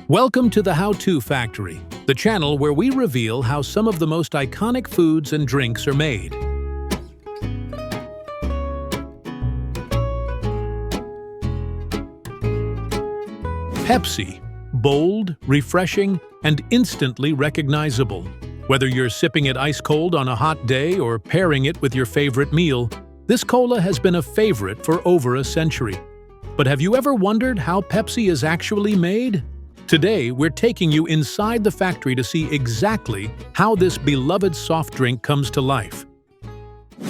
Welcome to the How-To Factory, the channel where we reveal how some of the most iconic foods and drinks are made. Pepsi, bold, refreshing, and instantly recognizable. Whether you're sipping it ice cold on a hot day or pairing it with your favorite meal, this cola has been a favorite for over a century. But have you ever wondered how Pepsi is actually made? Today, we're taking you inside the factory to see exactly how this beloved soft drink comes to life.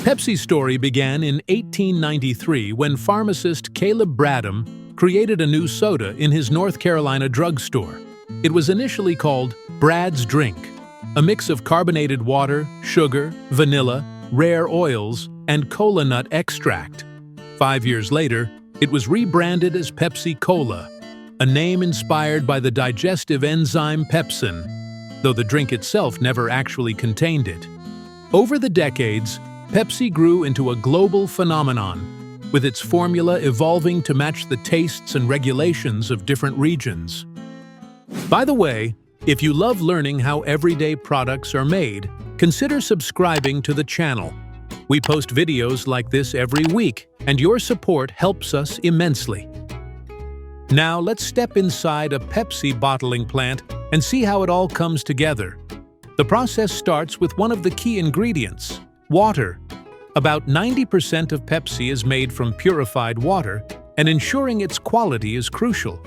Pepsi's story began in 1893 when pharmacist Caleb Bradham created a new soda in his North Carolina drugstore. It was initially called Brad's Drink, a mix of carbonated water, sugar, vanilla, rare oils, and kola nut extract. 5 years later, it was rebranded as Pepsi-Cola, a name inspired by the digestive enzyme pepsin, though the drink itself never actually contained it. Over the decades, Pepsi grew into a global phenomenon, with its formula evolving to match the tastes and regulations of different regions. By the way, if you love learning how everyday products are made, consider subscribing to the channel. We post videos like this every week, and your support helps us immensely. Now let's step inside a Pepsi bottling plant and see how it all comes together. The process starts with one of the key ingredients, water. About 90% of Pepsi is made from purified water, and ensuring its quality is crucial.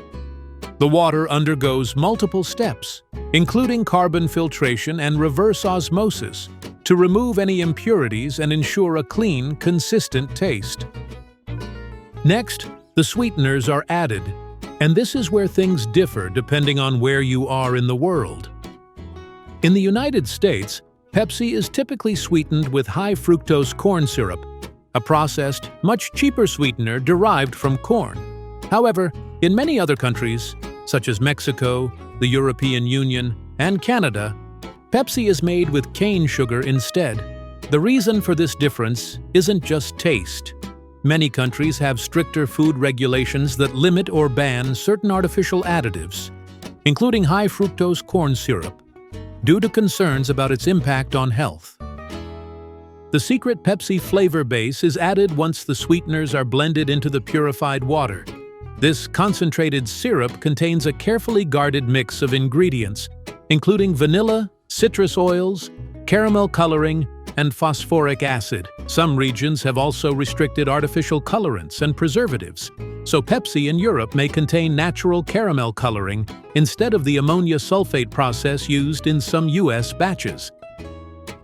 The water undergoes multiple steps, including carbon filtration and reverse osmosis, to remove any impurities and ensure a clean, consistent taste. Next, the sweeteners are added, and this is where things differ depending on where you are in the world. In the United States, Pepsi is typically sweetened with high-fructose corn syrup, a processed, much cheaper sweetener derived from corn. However, in many other countries, such as Mexico, the European Union, and Canada, Pepsi is made with cane sugar instead. The reason for this difference isn't just taste. Many countries have stricter food regulations that limit or ban certain artificial additives, including high-fructose corn syrup, due to concerns about its impact on health. The secret Pepsi flavor base is added once the sweeteners are blended into the purified water. This concentrated syrup contains a carefully guarded mix of ingredients, including vanilla, citrus oils, caramel coloring, and phosphoric acid. Some regions have also restricted artificial colorants and preservatives, so Pepsi in Europe may contain natural caramel coloring instead of the ammonia sulfate process used in some US batches.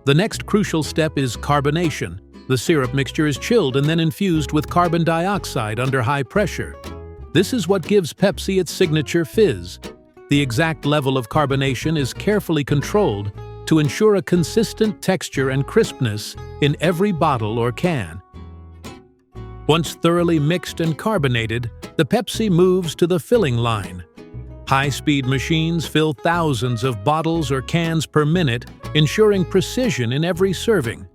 The next crucial step is carbonation. The syrup mixture is chilled and then infused with carbon dioxide under high pressure. This is what gives Pepsi its signature fizz. The exact level of carbonation is carefully controlled to ensure a consistent texture and crispness in every bottle or can. Once thoroughly mixed and carbonated, the Pepsi moves to the filling line. High-speed machines fill thousands of bottles or cans per minute, ensuring precision in every serving.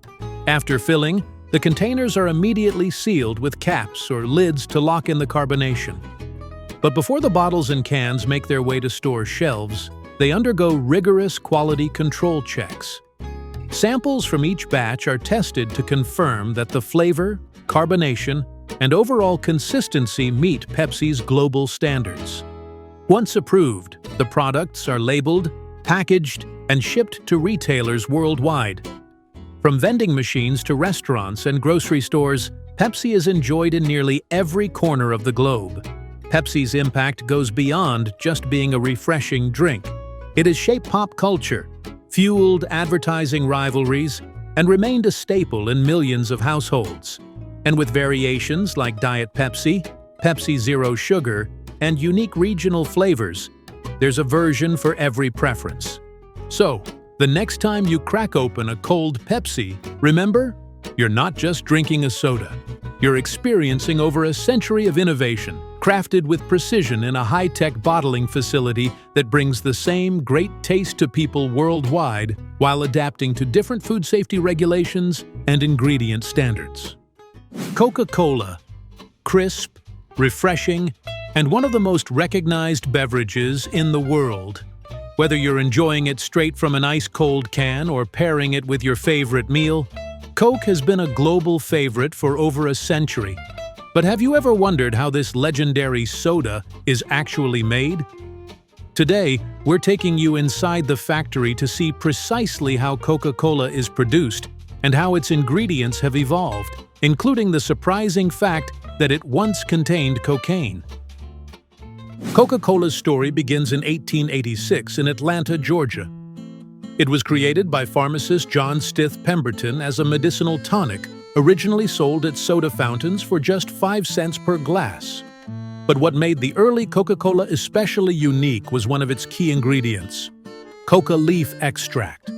After filling, the containers are immediately sealed with caps or lids to lock in the carbonation. But before the bottles and cans make their way to store shelves, they undergo rigorous quality control checks. Samples from each batch are tested to confirm that the flavor, carbonation, and overall consistency meet Pepsi's global standards. Once approved, the products are labeled, packaged, and shipped to retailers worldwide. From vending machines to restaurants and grocery stores, Pepsi is enjoyed in nearly every corner of the globe. Pepsi's impact goes beyond just being a refreshing drink. It has shaped pop culture, fueled advertising rivalries, and remained a staple in millions of households. And with variations like Diet Pepsi, Pepsi Zero Sugar, and unique regional flavors, there's a version for every preference. So, the next time you crack open a cold Pepsi, remember, you're not just drinking a soda. You're experiencing over a century of innovation, crafted with precision in a high-tech bottling facility that brings the same great taste to people worldwide while adapting to different food safety regulations and ingredient standards. Coca-Cola. Crisp, refreshing, and one of the most recognized beverages in the world. Whether you're enjoying it straight from an ice-cold can or pairing it with your favorite meal, Coke has been a global favorite for over a century. But have you ever wondered how this legendary soda is actually made? Today, we're taking you inside the factory to see precisely how Coca-Cola is produced and how its ingredients have evolved, including the surprising fact that it once contained cocaine. Coca-Cola's story begins in 1886 in Atlanta, Georgia. It was created by pharmacist John Stith Pemberton as a medicinal tonic, originally sold at soda fountains for just 5 cents per glass. But what made the early Coca-Cola especially unique was one of its key ingredients: coca leaf extract.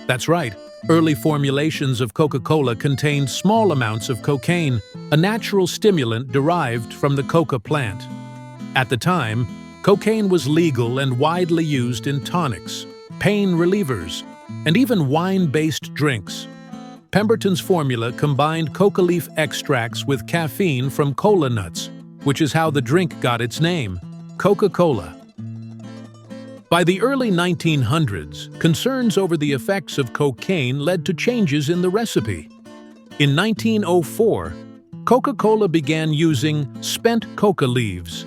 That's right, early formulations of Coca-Cola contained small amounts of cocaine, a natural stimulant derived from the coca plant. At the time, cocaine was legal and widely used in tonics, pain relievers, and even wine-based drinks. Pemberton's formula combined coca leaf extracts with caffeine from kola nuts, which is how the drink got its name, Coca-Cola. By the early 1900s, concerns over the effects of cocaine led to changes in the recipe. In 1904, Coca-Cola began using spent coca leaves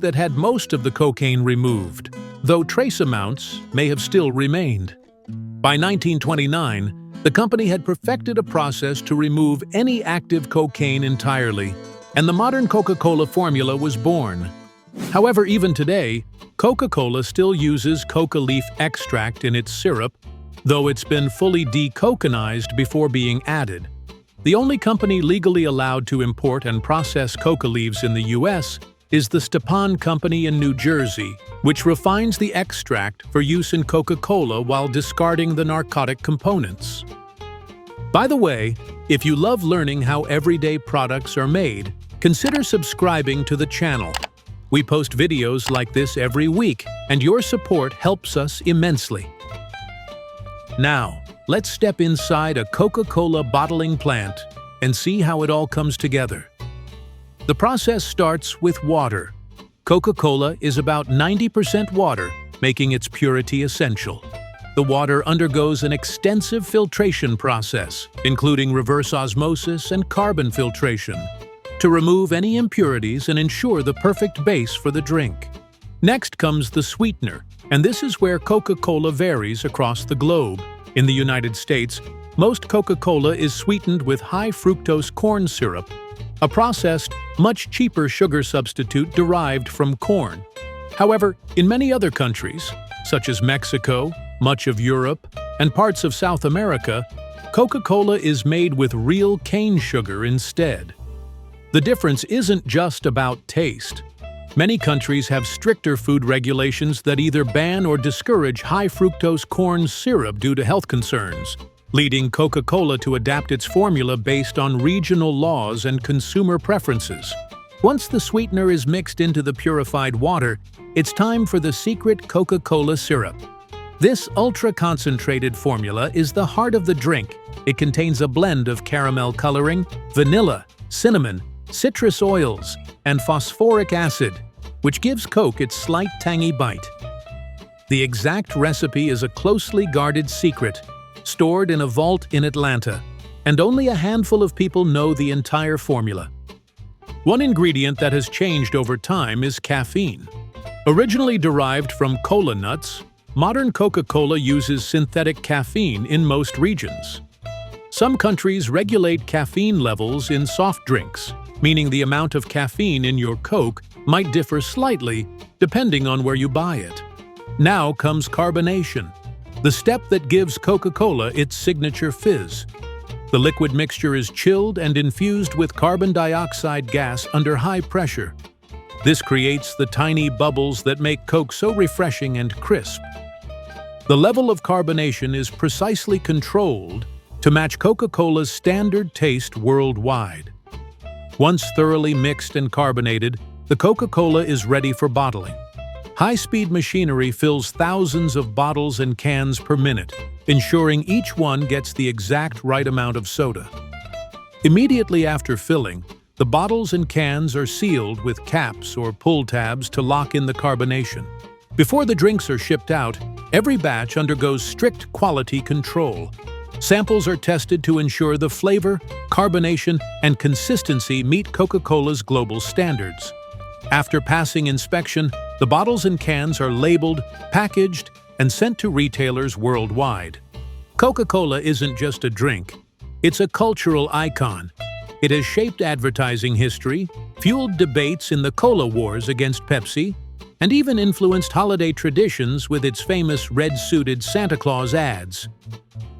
that had most of the cocaine removed, though trace amounts may have still remained. By 1929, the company had perfected a process to remove any active cocaine entirely, and the modern Coca-Cola formula was born. However, even today, Coca-Cola still uses coca leaf extract in its syrup, though it's been fully decoconized before being added. The only company legally allowed to import and process coca leaves in the U.S. is the Stepan Company in New Jersey, which refines the extract for use in Coca-Cola while discarding the narcotic components. By the way, if you love learning how everyday products are made, consider subscribing to the channel. We post videos like this every week, and your support helps us immensely. Now, let's step inside a Coca-Cola bottling plant and see how it all comes together. The process starts with water. Coca-Cola is about 90% water, making its purity essential. The water undergoes an extensive filtration process, including reverse osmosis and carbon filtration, to remove any impurities and ensure the perfect base for the drink. Next comes the sweetener, and this is where Coca-Cola varies across the globe. In the United States, most Coca-Cola is sweetened with high fructose corn syrup, a processed, much cheaper sugar substitute derived from corn. However, in many other countries, such as Mexico, much of Europe, and parts of South America, Coca-Cola is made with real cane sugar instead. The difference isn't just about taste. Many countries have stricter food regulations that either ban or discourage high fructose corn syrup due to health concerns, leading Coca-Cola to adapt its formula based on regional laws and consumer preferences. Once the sweetener is mixed into the purified water, it's time for the secret Coca-Cola syrup. This ultra-concentrated formula is the heart of the drink. It contains a blend of caramel coloring, vanilla, cinnamon, citrus oils, and phosphoric acid, which gives Coke its slight tangy bite. The exact recipe is a closely guarded secret, stored in a vault in Atlanta, and only a handful of people know the entire formula. One ingredient that has changed over time is caffeine. Originally derived from kola nuts, modern Coca-Cola uses synthetic caffeine in most regions. Some countries regulate caffeine levels in soft drinks, meaning the amount of caffeine in your Coke might differ slightly depending on where you buy it. Now comes carbonation, the step that gives Coca-Cola its signature fizz. The liquid mixture is chilled and infused with carbon dioxide gas under high pressure. This creates the tiny bubbles that make Coke so refreshing and crisp. The level of carbonation is precisely controlled to match Coca-Cola's standard taste worldwide. Once thoroughly mixed and carbonated, the Coca-Cola is ready for bottling. High-speed machinery fills thousands of bottles and cans per minute, ensuring each one gets the exact right amount of soda. Immediately after filling, The bottles and cans are sealed with caps or pull tabs to lock in the carbonation. Before the drinks are shipped out, every batch undergoes strict quality control. Samples are tested to ensure the flavor, carbonation, and consistency meet Coca-Cola's global standards. After passing inspection, the bottles and cans are labeled, packaged, and sent to retailers worldwide. Coca-Cola isn't just a drink. It's a cultural icon. It has shaped advertising history, fueled debates in the cola wars against Pepsi, and even influenced holiday traditions with its famous red-suited Santa Claus ads.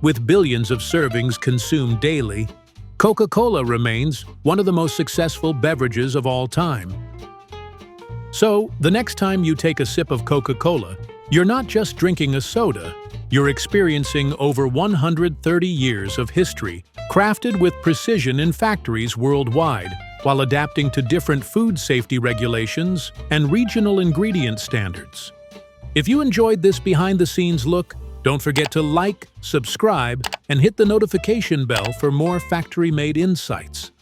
With billions of servings consumed daily, Coca-Cola remains one of the most successful beverages of all time. So, the next time you take a sip of Coca-Cola, you're not just drinking a soda, you're experiencing over 130 years of history, crafted with precision in factories worldwide, while adapting to different food safety regulations and regional ingredient standards. If you enjoyed this behind-the-scenes look, don't forget to like, subscribe, and hit the notification bell for more factory-made insights.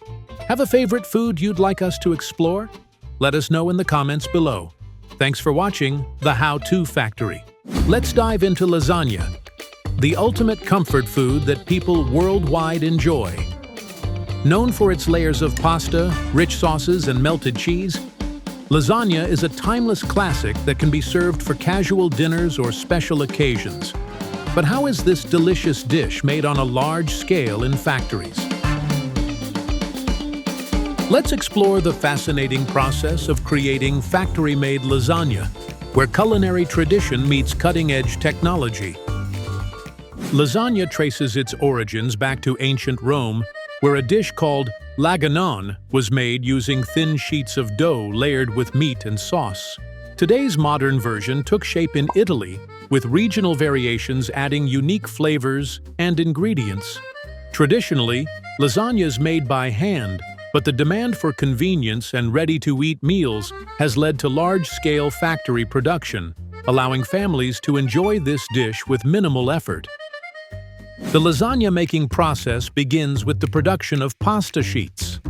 Have a favorite food you'd like us to explore? Let us know in the comments below. Thanks for watching The How-To Factory. Let's dive into lasagna, the ultimate comfort food that people worldwide enjoy. Known for its layers of pasta, rich sauces, and melted cheese, lasagna is a timeless classic that can be served for casual dinners or special occasions. But how is this delicious dish made on a large scale in factories? Let's explore the fascinating process of creating factory-made lasagna, where culinary tradition meets cutting-edge technology. Lasagna traces its origins back to ancient Rome, where a dish called lasagna was made using thin sheets of dough layered with meat and sauce. Today's modern version took shape in Italy, with regional variations adding unique flavors and ingredients. Traditionally, lasagna is made by hand, but the demand for convenience and ready-to-eat meals has led to large-scale factory production, allowing families to enjoy this dish with minimal effort. The lasagna-making process begins with the production of pasta sheets.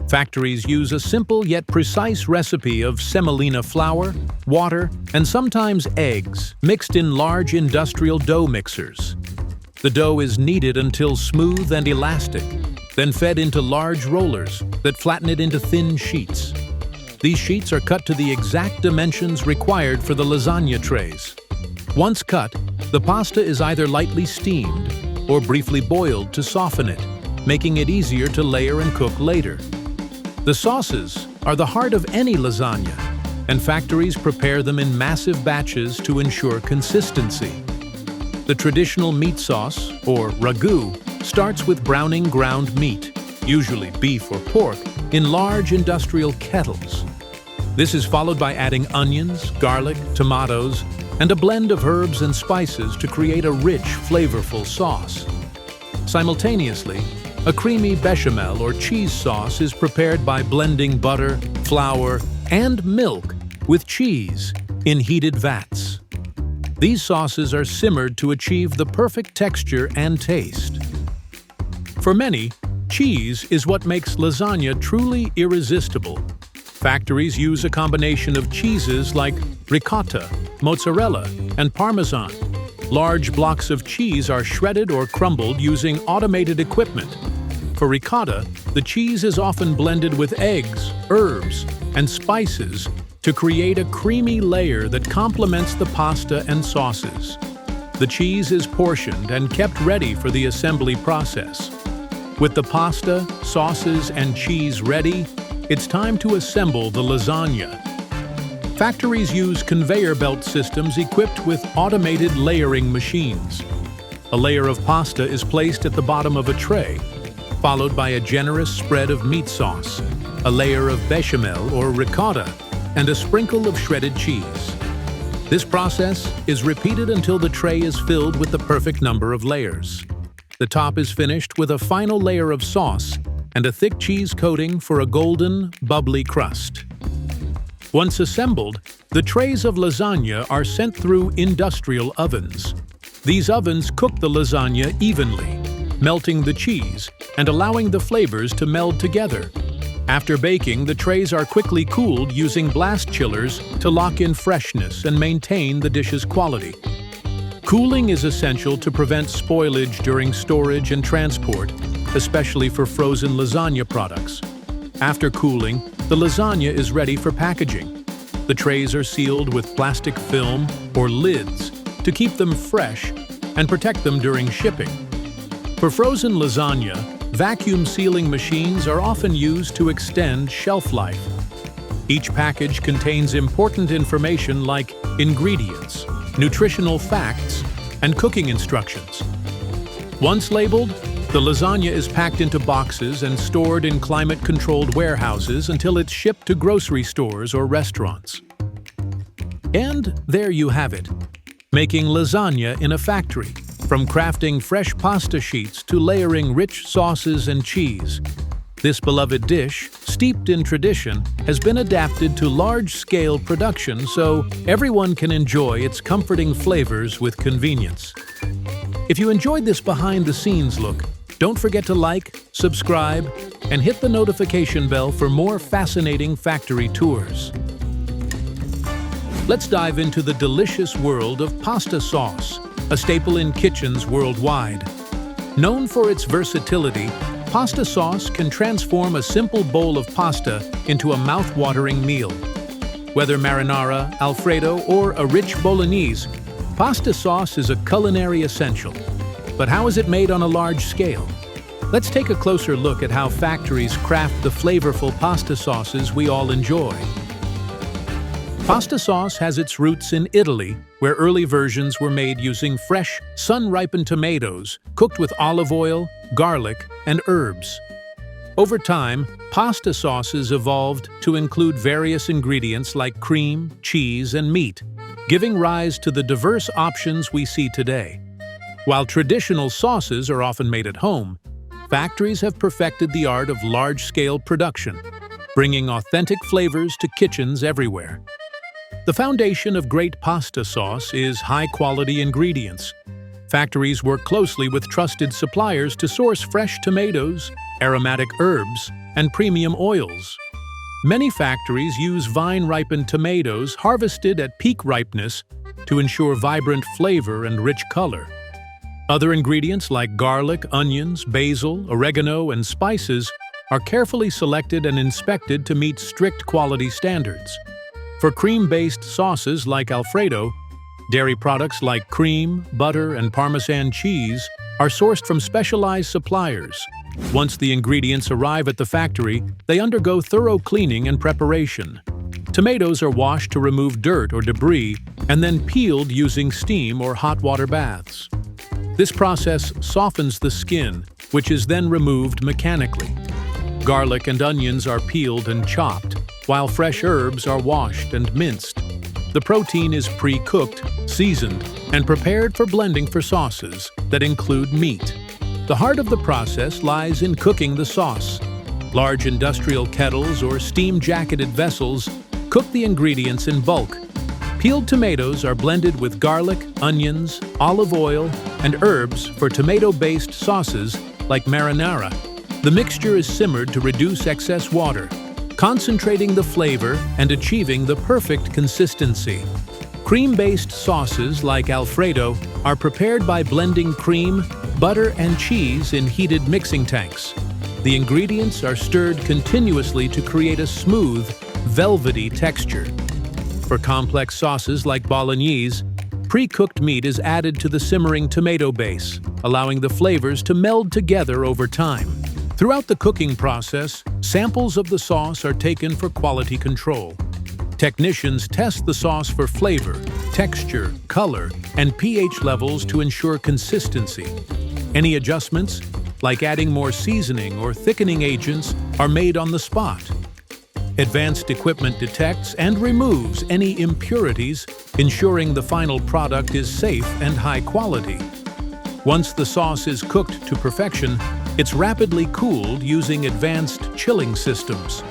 Factories use a simple yet precise recipe of semolina flour, water, and sometimes eggs, mixed in large industrial dough mixers. The dough is kneaded until smooth and elastic, then fed into large rollers that flatten it into thin sheets. These sheets are cut to the exact dimensions required for the lasagna trays. Once cut, the pasta is either lightly steamed or briefly boiled to soften it, making it easier to layer and cook later. The sauces are the heart of any lasagna, and factories prepare them in massive batches to ensure consistency. The traditional meat sauce, or ragu, starts with browning ground meat, usually beef or pork, in large industrial kettles. This is followed by adding onions, garlic, tomatoes, and a blend of herbs and spices to create a rich, flavorful sauce. Simultaneously, a creamy bechamel or cheese sauce is prepared by blending butter, flour, and milk with cheese in heated vats. These sauces are simmered to achieve the perfect texture and taste. For many, cheese is what makes lasagna truly irresistible. Factories use a combination of cheeses like ricotta, mozzarella, and parmesan. Large blocks of cheese are shredded or crumbled using automated equipment. For ricotta, the cheese is often blended with eggs, herbs, and spices to create a creamy layer that complements the pasta and sauces. The cheese is portioned and kept ready for the assembly process. With the pasta, sauces, and cheese ready, it's time to assemble the lasagna. Factories use conveyor belt systems equipped with automated layering machines. A layer of pasta is placed at the bottom of a tray, followed by a generous spread of meat sauce, a layer of bechamel or ricotta, and a sprinkle of shredded cheese. This process is repeated until the tray is filled with the perfect number of layers. The top is finished with a final layer of sauce and a thick cheese coating for a golden, bubbly crust. Once assembled, the trays of lasagna are sent through industrial ovens. These ovens cook the lasagna evenly, melting the cheese and allowing the flavors to meld together. After baking, the trays are quickly cooled using blast chillers to lock in freshness and maintain the dish's quality. Cooling is essential to prevent spoilage during storage and transport, especially for frozen lasagna products. After cooling, the lasagna is ready for packaging. The trays are sealed with plastic film or lids to keep them fresh and protect them during shipping. For frozen lasagna, vacuum sealing machines are often used to extend shelf life. Each package contains important information like ingredients, nutritional facts, and cooking instructions. Once labeled, the lasagna is packed into boxes and stored in climate-controlled warehouses until it's shipped to grocery stores or restaurants. And there you have it, making lasagna in a factory. From crafting fresh pasta sheets to layering rich sauces and cheese, this beloved dish, steeped in tradition, has been adapted to large-scale production so everyone can enjoy its comforting flavors with convenience. If you enjoyed this behind-the-scenes look, don't forget to like, subscribe, and hit the notification bell for more fascinating factory tours. Let's dive into the delicious world of pasta sauce, a staple in kitchens worldwide. Known for its versatility, pasta sauce can transform a simple bowl of pasta into a mouth-watering meal. Whether marinara, Alfredo, or a rich bolognese, pasta sauce is a culinary essential. But how is it made on a large scale? Let's take a closer look at how factories craft the flavorful pasta sauces we all enjoy. Pasta sauce has its roots in Italy, where early versions were made using fresh, sun-ripened tomatoes cooked with olive oil, garlic, and herbs. Over time, pasta sauces evolved to include various ingredients like cream, cheese, and meat, giving rise to the diverse options we see today. While traditional sauces are often made at home, factories have perfected the art of large-scale production, bringing authentic flavors to kitchens everywhere. The foundation of great pasta sauce is high-quality ingredients. Factories work closely with trusted suppliers to source fresh tomatoes, aromatic herbs, and premium oils. Many factories use vine-ripened tomatoes harvested at peak ripeness to ensure vibrant flavor and rich color. Other ingredients like garlic, onions, basil, oregano, and spices are carefully selected and inspected to meet strict quality standards. For cream-based sauces like Alfredo, dairy products like cream, butter, and Parmesan cheese are sourced from specialized suppliers. Once the ingredients arrive at the factory, they undergo thorough cleaning and preparation. Tomatoes are washed to remove dirt or debris and then peeled using steam or hot water baths. This process softens the skin, which is then removed mechanically. Garlic and onions are peeled and chopped, while fresh herbs are washed and minced. The protein is pre-cooked, seasoned, and prepared for blending for sauces that include meat. The heart of the process lies in cooking the sauce. Large industrial kettles or steam-jacketed vessels cook the ingredients in bulk. Peeled tomatoes are blended with garlic, onions, olive oil, and herbs for tomato-based sauces like marinara. The mixture is simmered to reduce excess water, concentrating the flavor and achieving the perfect consistency. Cream-based sauces like Alfredo are prepared by blending cream, butter, and cheese in heated mixing tanks. The ingredients are stirred continuously to create a smooth, velvety texture. For complex sauces like bolognese, pre-cooked meat is added to the simmering tomato base, allowing the flavors to meld together over time. Throughout the cooking process, samples of the sauce are taken for quality control. Technicians test the sauce for flavor, texture, color, and pH levels to ensure consistency. Any adjustments, like adding more seasoning or thickening agents, are made on the spot. Advanced equipment detects and removes any impurities, ensuring the final product is safe and high quality. Once the sauce is cooked to perfection, it's rapidly cooled using advanced chilling systems.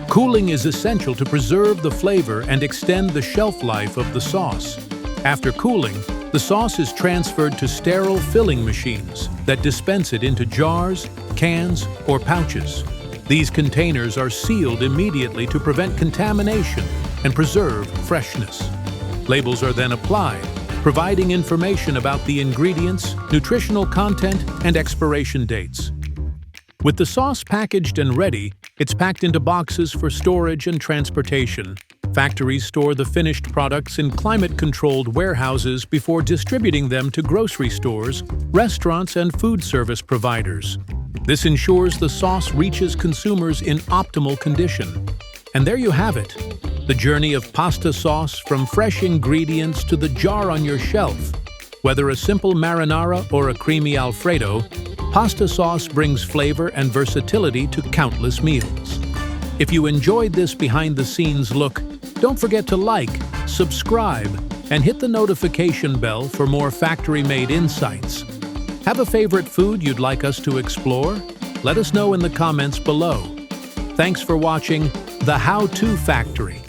Cooling is essential to preserve the flavor and extend the shelf life of the sauce. After cooling, the sauce is transferred to sterile filling machines that dispense it into jars, cans, or pouches. These containers are sealed immediately to prevent contamination and preserve freshness. Labels are then applied, providing information about the ingredients, nutritional content, and expiration dates. With the sauce packaged and ready, it's packed into boxes for storage and transportation. Factories store the finished products in climate-controlled warehouses before distributing them to grocery stores, restaurants, and food service providers. This ensures the sauce reaches consumers in optimal condition. And there you have it, the journey of pasta sauce from fresh ingredients to the jar on your shelf. Whether a simple marinara or a creamy Alfredo, pasta sauce brings flavor and versatility to countless meals. If you enjoyed this behind-the-scenes look, don't forget to like, subscribe, and hit the notification bell for more factory-made insights. Have a favorite food you'd like us to explore? Let us know in the comments below. Thanks for watching The How-To Factory.